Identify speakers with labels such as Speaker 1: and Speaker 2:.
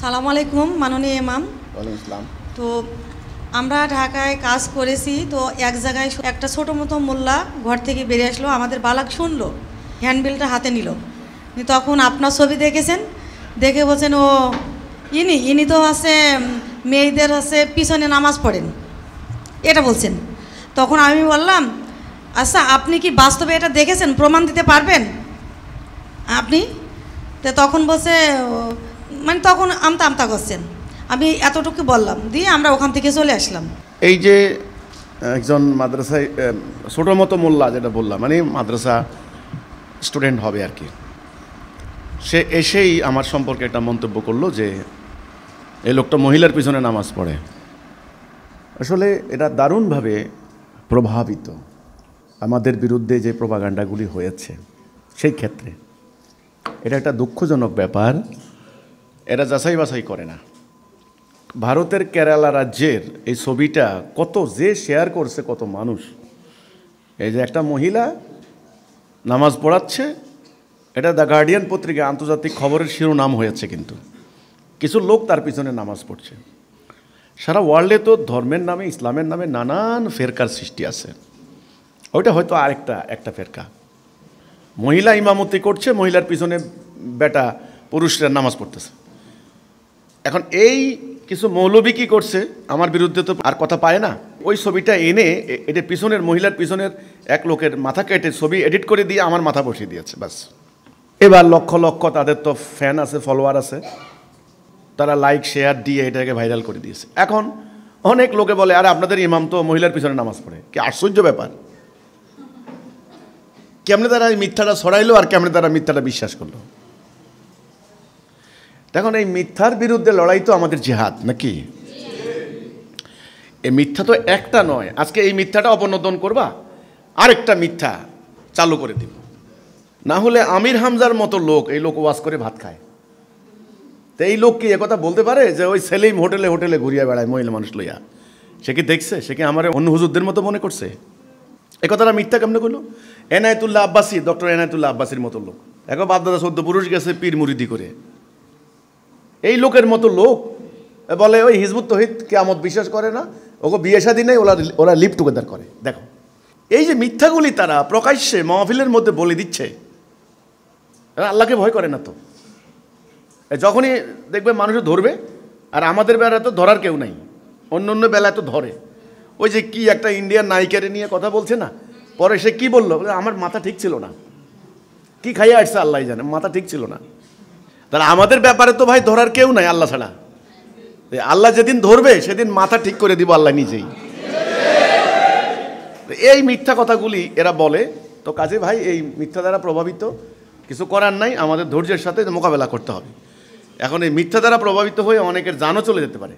Speaker 1: সালামু আলাইকুম মাননীয় ইমাম।
Speaker 2: ওয়ালাইকুম আসসালাম।
Speaker 1: তো আমরা ঢাকায় কাজ করেছি, তো এক জায়গায় একটা ছোটো মতো মোল্লা ঘর থেকে বেরিয়ে আসলো, আমাদের বালাক শুনলো, হ্যান্ডবিলটা হাতে নিল, তখন আপনার ছবি দেখেছেন, দেখে বলছেন ও ইনি তো আছে মেয়েদের পিছনে নামাজ পড়েন, এটা বলছেন। তখন আমি বললাম আচ্ছা আপনি কি বাস্তবে এটা দেখেছেন, প্রমাণ দিতে পারবেন আপনি? তো তখন বলছে তখন আমতা আমতা করছেন। আমি এতটুকু বললাম, দিয়ে আমরা ওখান থেকে চলে আসলাম।
Speaker 2: এই যে একজন মাদ্রাসায় ছোটো মতো মোল্লা যেটা বললাম, মাদ্রাসা স্টুডেন্ট হবে আর কি, সে এসেই আমার সম্পর্কে একটা মন্তব্য করলো যে এই লোকটা মহিলার পিছনে নামাজ পড়ে। আসলে এটা দারুণভাবে প্রভাবিত আমাদের বিরুদ্ধে যে প্রপাগান্ডাগুলি হয়েছে সেই ক্ষেত্রে। এটা একটা দুঃখজনক ব্যাপার, এরা যাচাই বাছাই করে না। ভারতের কেরালা রাজ্যের এই ছবিটা কত যে শেয়ার করছে, কত মানুষ। এই যে একটা মহিলা নামাজ পড়াচ্ছে, এটা দ্য গার্ডিয়ান পত্রিকা আন্তর্জাতিক খবরের শিরোনাম হয়েছে, কিন্তু কিছু লোক তার পিছনে নামাজ পড়ছে। সারা ওয়ার্ল্ডে তো ধর্মের নামে, ইসলামের নামে নানান ফেরকার সৃষ্টি আছে, ওইটা হয়তো একটা ফেরকা। মহিলা ইমামতি করছে, মহিলার পিছনে বেটা পুরুষরা নামাজ পড়তেছে। এখন এই কিছু মৌলবী কী করছে, আমার বিরুদ্ধে তো আর কথা পায় না, ওই ছবিটা এনে এটা পিছনের মহিলার পিছনের এক লোকের মাথা কেটে ছবি এডিট করে দিয়ে আমার মাথা বসিয়ে দিয়েছে, বাস। এবার লক্ষ লক্ষ তাদের তো ফ্যান আছে, ফলোয়ার আছে, তারা লাইক শেয়ার দিয়ে এটাকে ভাইরাল করে দিয়েছে। এখন অনেক লোকে বলে আরে আপনাদের ইমাম তো মহিলার পিছনে নামাজ পড়ে, কি আশ্চর্য ব্যাপার! কেমনে তারা এই মিথ্যাটা ছড়াইলো আর কেমনে তারা মিথ্যাটা বিশ্বাস করলো। দেখুন, এই মিথ্যার বিরুদ্ধে লড়াই তো আমাদের জিহাদ নাকি? এই মিথ্যা তো একটা নয়, আজকে এই মিথ্যাটা অপনোদন করবা, আরেকটা মিথ্যা চালু করে দিব। না হলে আমির হামজার মতো লোক, এই লোক ওয়াজ করে ভাত খায়, তো এই লোক কি একথা বলতে পারে যে ওই সেলিম হোটেলে হোটেলে ঘুরিয়ে বেড়ায় মহিলা মানুষ লইয়া? সে কি দেখছে? সে কি আমার অন্য হুজুরদের মতো মনে করছে? এ কথাটা মিথ্যা কেমনে করলো? এনায়েতুল্লাহ আব্বাসী, ডক্টর এনায়েতুল্লাহ আব্বাসীর মতো লোক, এখন বাপদাদা 14 পুরুষ গেছে পীর মুরিদি করে, এই লোকের মতো লোক বলে ওই হিজবুত তৌহিদ কিয়ামত বিশ্বাস করে না, ওকে বিয়ে শাদী নেই, ওরা লিভ টুগেদার করে। দেখো, এই যে মিথ্যাগুলি তারা প্রকাশ্যে মাহফিলের মধ্যে বলে দিচ্ছে, আল্লাহকে ভয় করে না তো। যখনই দেখবে মানুষে ধরবে, আর আমাদের বেলায় তো ধরার কেউ নাই, অন্য বেলায় তো ধরে। ওই যে কি একটা ইন্ডিয়ান নায়িকারে নিয়ে কথা বলছে না, পরে সে কি বললো, আমার মাথা ঠিক ছিল না, কি খাইয়ে আসছে আল্লাহ জানে, মাথা ঠিক ছিল না। তাহলে আমাদের ব্যাপারে তো ভাই ধরার কেউ নাই আল্লাহ ছাড়া। আল্লাহ যেদিন ধরবে সেদিন মাথা ঠিক করে দিব আল্লাহ নিজেই। এই মিথ্যা কথাগুলি এরা বলে, তো কাজে ভাই এই মিথ্যা দ্বারা প্রভাবিত, কিছু করার নাই, আমাদের ধৈর্যের সাথে মোকাবেলা করতে হবে। এখন এই মিথ্যা দ্বারা প্রভাবিত হয়ে অনেকের জানও চলে যেতে পারে।